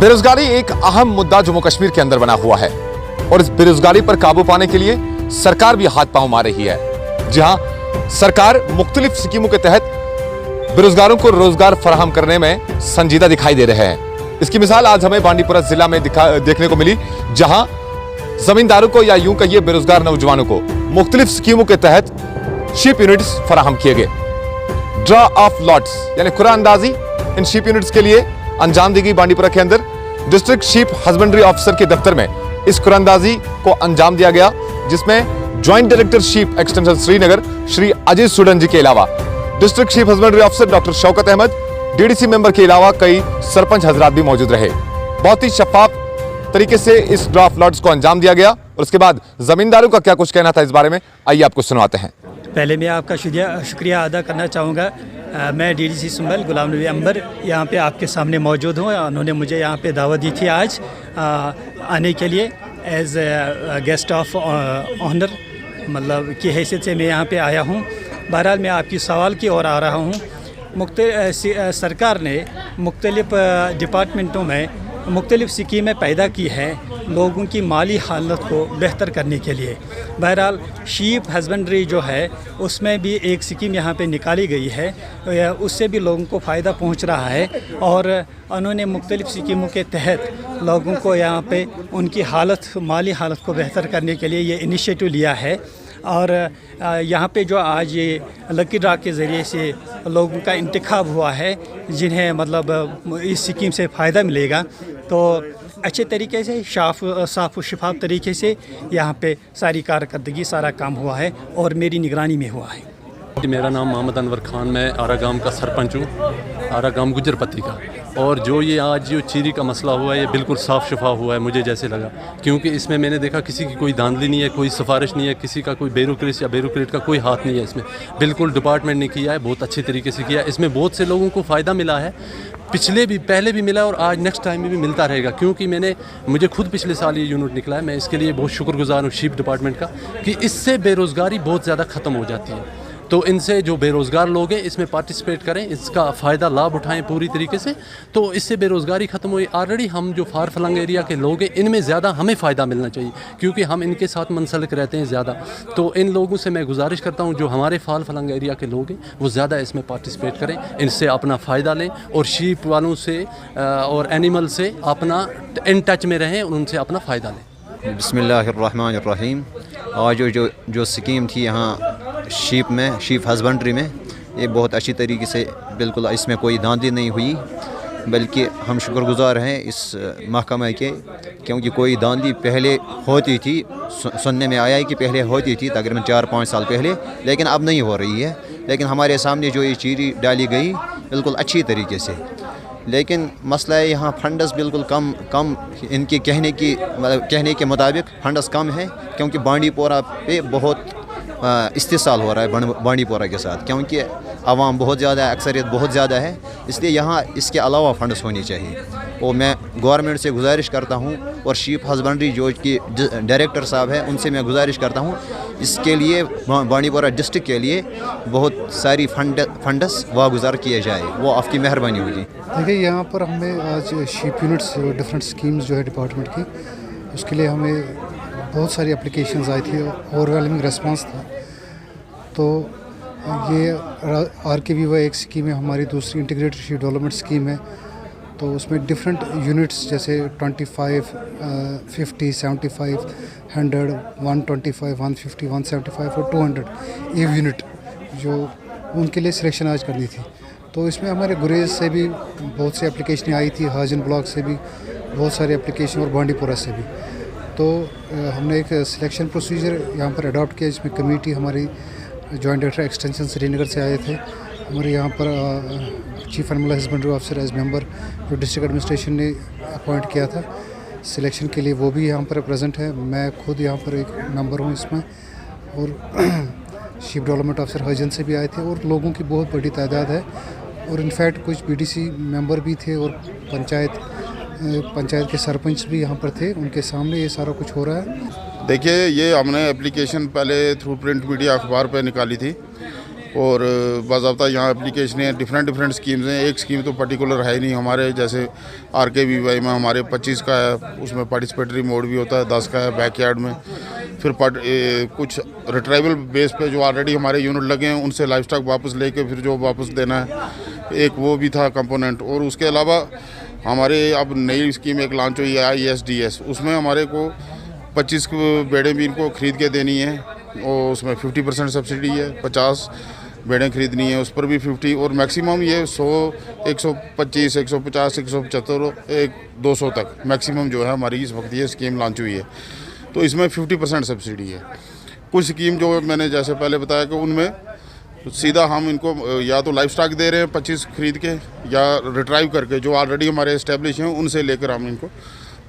बेरोजगारी एक अहम मुद्दा जम्मू कश्मीर के अंदर बना हुआ है और इस बेरोजगारी पर काबू पाने के लिए सरकार भी हाथ पांव मार रही है। जहां सरकार मुख्तलिफ स्कीमों के तहत बेरोजगारों को रोजगार फराहम करने में संजीदा दिखाई दे रहे हैं। इसकी मिसाल आज हमें बांडीपुरा जिला में देखने को मिली, जहां जमींदारों को या यूं कहिए बेरोजगार नौजवानों को मुख्तलिफ स्कीमों के तहत शिप यूनिट्स फराहम किए गए। ड्रा ऑफ लॉट्स यानी खुरा अंदाजी इन शिप यूनिट्स के लिए अंजाम दी गई। बांडीपुरा के अंदर डिस्ट्रिक्ट शिप हस्बेंड्री ऑफिसर के दफ्तर में इस खुरांदाजी को अंजाम दिया गया, जिसमें joint director sheep extension Srinagar Shri Ajit Sudan ji के अलावा district sheep husbandry officer doctor Shaukat Ahmad, DDC member के अलावा कई सरपंच हजरात भी मौजूद रहे। बहुत ही शफाफ तरीके से इस ड्राफ्ट लॉट्स को अंजाम दिया गया और उसके बाद जमींदारों का क्या कुछ कहना था इस बारे में, आइए आपको सुनवाते हैं। पहले मैं आपका शुक्रिया अदा करना चाहूँगा। मैं डीडीसी संभल गुलाम नबी अंबर यहाँ पे आपके सामने मौजूद हूँ। उन्होंने मुझे यहाँ पे दावत दी थी आज आने के लिए एज गेस्ट ऑफ ऑनर, मतलब की हैसियत से मैं यहाँ पे आया हूँ। बहरहाल मैं आपकी सवाल की ओर आ रहा हूँ। सरकार ने मुख्तलिफ डिपार्टमेंटों में मुख्तलिफ स्कीमें पैदा की हैं लोगों की माली हालत को बेहतर करने के लिए। बहरहाल शीप हस्बेंड्री जो है उसमें भी एक स्कीम यहाँ पे निकाली गई है, उससे भी लोगों को फ़ायदा पहुँच रहा है और उन्होंने मुख्तलिफ स्कीमों के तहत लोगों को यहाँ पे उनकी माली हालत को बेहतर करने के लिए ये इनिशिएटिव लिया है। और यहाँ पे जो आज ये लकी ड्रा के ज़रिए से लोगों का इंतखाब हुआ है जिन्हें मतलब इस स्कीम से फ़ायदा मिलेगा, तो अच्छे तरीके से साफ़ व शफाफ तरीके से यहाँ पे सारी कारकर्दगी सारा काम हुआ है और मेरी निगरानी में हुआ है। मेरा नाम मोहम्मद अनवर खान, मैं आरा गांव का सरपंच हूँ, आरा गांव गुजरपति का। और जो ये आज जो चीरी का मसला हुआ है ये बिल्कुल साफ़ शफाफ हुआ है मुझे जैसे लगा, क्योंकि इसमें मैंने देखा किसी की कोई धांधली नहीं है, कोई सिफारिश नहीं है, किसी का कोई ब्यूरोक्रेट का कोई हाथ नहीं है इसमें। बिल्कुल डिपार्टमेंट ने किया है, बहुत अच्छे तरीके से किया है। इसमें बहुत से लोगों को फ़ायदा मिला है, पहले भी मिला और आज नेक्स्ट टाइम में भी मिलता रहेगा, क्योंकि मुझे खुद पिछले साल ये यूनिट निकला है। मैं इसके लिए बहुत शुक्रगुजार हूँ शिप डिपार्टमेंट का कि इससे बेरोज़गारी बहुत ज़्यादा ख़त्म हो जाती है। तो इनसे जो बेरोज़गार लोग हैं इसमें पार्टिसिपेट करें, इसका फ़ायदा लाभ उठाएं पूरी तरीके से, तो इससे बेरोज़गारी ख़त्म हुई। ऑलरेडी हम जो फार फलंग एरिया के लोग हैं इनमें ज़्यादा हमें फ़ायदा मिलना चाहिए, क्योंकि हम इनके साथ मुंसलिक रहते हैं ज़्यादा। तो इन लोगों से मैं गुजारिश करता हूँ जो हमारे फार फलंग एरिया के लोग हैं वो ज़्यादा इसमें पार्टिसिपेट करें, इनसे अपना फ़ायदा लें और शीप वालों से और एनिमल से अपना इन टच में रहें और उनसे अपना फ़ायदा लें। बिस्मिल्लाहिर्रहमानिर्रहीम। आज जो स्कीम थी यहाँ शीप हस्बेंड्री में, ये बहुत अच्छी तरीके से बिल्कुल इसमें कोई धांधली नहीं हुई, बल्कि हम शुक्रगुजार हैं इस महकमा के, क्योंकि कोई धांधली पहले होती थी, सुनने में आया है कि पहले होती थी तकरीबन 4-5 साल पहले, लेकिन अब नहीं हो रही है। लेकिन हमारे सामने जो ये चीरी डाली गई बिल्कुल अच्छी तरीके से, लेकिन मसला है यहाँ फंड्स बिल्कुल कम इनके कहने के मुताबिक फंड्स कम है, क्योंकि बांडीपोरा पे बहुत इस्तेसाल हो रहा है बांडीपोरा के साथ, क्योंकि आवाम बहुत ज़्यादा है, अक्सरियत बहुत ज़्यादा है, इसलिए यहाँ इसके अलावा फंड्स होनी चाहिए। और मैं गवर्नमेंट से गुजारिश करता हूँ और शिप हस्बेंड्री जो कि डायरेक्टर साहब हैं उनसे मैं गुजारिश करता हूँ इसके लिए बांडीपोरा डिस्ट्रिक्ट के लिए बहुत सारी फंड्स वागुजार किए जाए, वो आपकी मेहरबानी होगी। देखिए यहाँ पर हमें आज शिप यूनिट्स डिफरेंट स्कीम्स जो है डिपार्टमेंट की, उसके लिए हमें बहुत सारी एप्लीकेशंस आई थी, ओवरवेलमिंग रिस्पांस था। तो ये RKVY एक स्कीम है, हमारी दूसरी इंटीग्रेटेड शिप डेवलपमेंट स्कीम है। तो उसमें डिफरेंट यूनिट्स जैसे 25, 50, 75, 100, 125, 150, 175 और 200 ये यूनिट जो उनके लिए सिलेक्शन आज करनी थी। तो इसमें हमारे गुरेज से भी बहुत सी एप्लीकेशन आई थी, हाजिन ब्लॉक से भी बहुत सारी एप्लीकेशन और बांडीपोरा से भी। तो हमने एक सिलेक्शन प्रोसीजर यहाँ पर अडॉप्ट किया, जिसमें कमेटी हमारी जॉइंट डायरेक्टर एक्सटेंशन श्रीनगर से आए थे। हमारे यहाँ पर chief animal husbandry officer as member जो डिस्ट्रिक्ट एडमिनिस्ट्रेशन ने अपॉइंट किया था सिलेक्शन के लिए, वो भी यहाँ पर प्रेजेंट है। मैं खुद यहाँ पर एक मेंबर हूँ इसमें, और शिप डेवलपमेंट ऑफिसर हजन से भी आए थे, और लोगों की बहुत बड़ी तादाद है। और इनफैक्ट कुछ BDC मेंबर भी थे और पंचायत के सरपंच भी यहाँ पर थे, उनके सामने ये सारा कुछ हो रहा है। देखिए, ये हमने एप्लीकेशन पहले थ्रू प्रिंट मीडिया अखबार पे निकाली थी और बाज़ाब्ता यहाँ एप्लीकेशन है, डिफरेंट स्कीम्स हैं। एक स्कीम तो पर्टिकुलर है ही नहीं हमारे, जैसे RKVY में हमारे 25 का है, उसमें पार्टिसिपेटरी मोड भी होता है, 10 का है बैकयार्ड में। फिर कुछ रिट्राइवल बेस पे जो ऑलरेडी हमारे यूनिट लगे हैं उनसे लाइफ स्टॉक वापस लेके फिर जो वापस देना है, एक वो भी था कंपोनेंट। और उसके अलावा हमारे अब नई स्कीम एक लॉन्च हुई है ISDS, उसमें हमारे को 25 बेड़ें भी इनको ख़रीद के देनी है और उसमें 50% सब्सिडी है। 50 बेड़ें खरीदनी है, उस पर भी 50, और मैक्सिमम ये 100, 125, 150, 175, 200 तक मैक्सिमम जो है हमारी इस वक्त ये स्कीम लॉन्च हुई है। तो इसमें 50% सब्सिडी है। कुछ स्कीम जो मैंने जैसे पहले बताया कि उनमें सीधा हम इनको या तो लाइफ स्टॉक दे रहे हैं 25 खरीद के, या रिट्राइव करके जो ऑलरेडी हमारे इस्टेब्लिश हैं उनसे लेकर हम इनको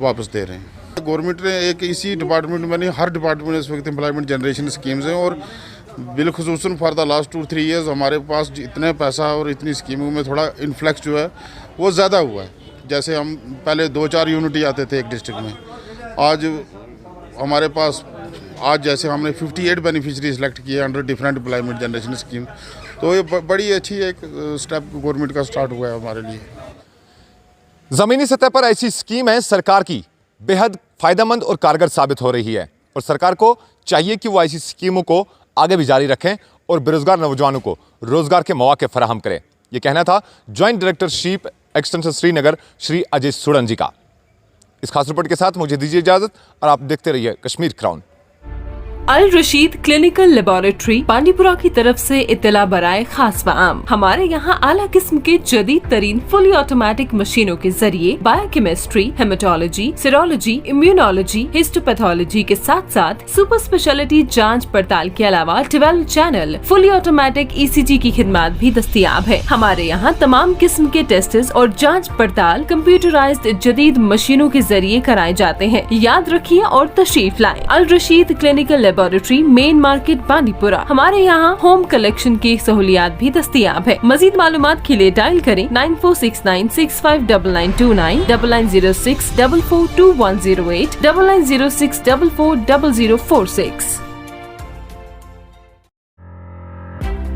वापस दे रहे हैं। गवर्नमेंट ने एक इसी डिपार्टमेंट में नहीं, हर डिपार्टमेंट में इस वक्त एम्प्लॉयमेंट जनरेशन स्कीम्स हैं, और बिलखुसूसन फॉर द लास्ट 2-3 ईयर्स हमारे पास इतने पैसा और इतनी स्कीमों में थोड़ा इन्फ्लक्स जो है वो ज़्यादा हुआ है। जैसे हम पहले 2-4 यूनिट ही आते थे एक डिस्ट्रिक्ट में, आज हमारे पास जैसे हमने 58 बेनिफिशरी सेलेक्ट किए under different employment generation scheme. तो ये बड़ी अच्छी एक स्टेप गवर्नमेंट का स्टार्ट हुआ है हमारे लिए। जमीनी सतह पर ऐसी स्कीमें सरकार की बेहद फायदेमंद और कारगर साबित हो रही है, और सरकार को चाहिए कि वो ऐसी स्कीमों को आगे भी जारी रखें और बेरोजगार नौजवानों को रोजगार के मौके फराहम करें। ये कहना था joint director sheep extension Srinagar Shri Ajay Sudan ji का। इस खास रिपोर्ट के साथ मुझे दीजिए इजाजत और आप देखते रहिए कश्मीर क्राउन। अल रशीद क्लिनिकल लेबोरेटरी बांडीपुरा की तरफ से इत्तला बराए खास व आम। हमारे यहाँ आला किस्म के जदीद तरीन फुली ऑटोमेटिक मशीनों के जरिए biochemistry, haematology, serology, immunology, histopathology के साथ साथ सुपर स्पेशलिटी जांच पड़ताल के अलावा 12 चैनल फुली ऑटोमेटिक ECG की खिदमत भी दस्तियाब है। हमारे यहाँ तमाम किस्म के टेस्ट्स और जांच पड़ताल कंप्यूटराइज्ड जदीद मशीनों के जरिए कराए जाते हैं। याद रखिए और तशरीफ लाएं। Al Rashid clinical laboratory, main market Bandipora. हमारे यहाँ होम कलेक्शन की सहूलियात भी दस्तियाब है। मजीद मालूमात के लिए डायल करें 9469659929, 9906442108, 9906440046।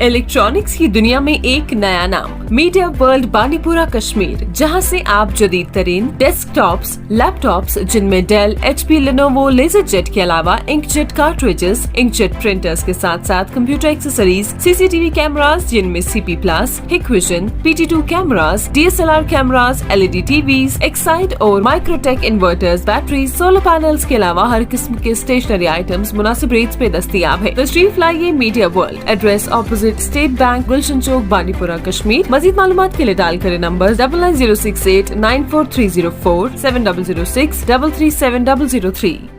इलेक्ट्रॉनिक्स की दुनिया में एक नया नाम, मीडिया वर्ल्ड बांडीपुरा कश्मीर, जहां से आप जदीद तरीन डेस्कटॉप्स, लैपटॉप्स जिनमें डेल, HP, लेनोवो, लेजरजेट के अलावा इंकजेट कार्ट्रिजेस, इंकजेट प्रिंटर्स के साथ साथ कंप्यूटर एक्सेसरीज, CCTV कैमरास जिनमें CP+, Hikvision, PT2 cameras, DSLR cameras, LED TVs, Exide और Microtek inverters, batteries, solar panels के अलावा हर किस्म के स्टेशनरी आइटम्स मुनासिब रेट्स पे दस्तयाब है। तशरीफ लाइए Media World, address opposite State Bank, Gulshan Chowk, Bandipora Kashmir. मजीद मालूमात के लिए डायल करें नंबर 9906894304, 7006 337 003।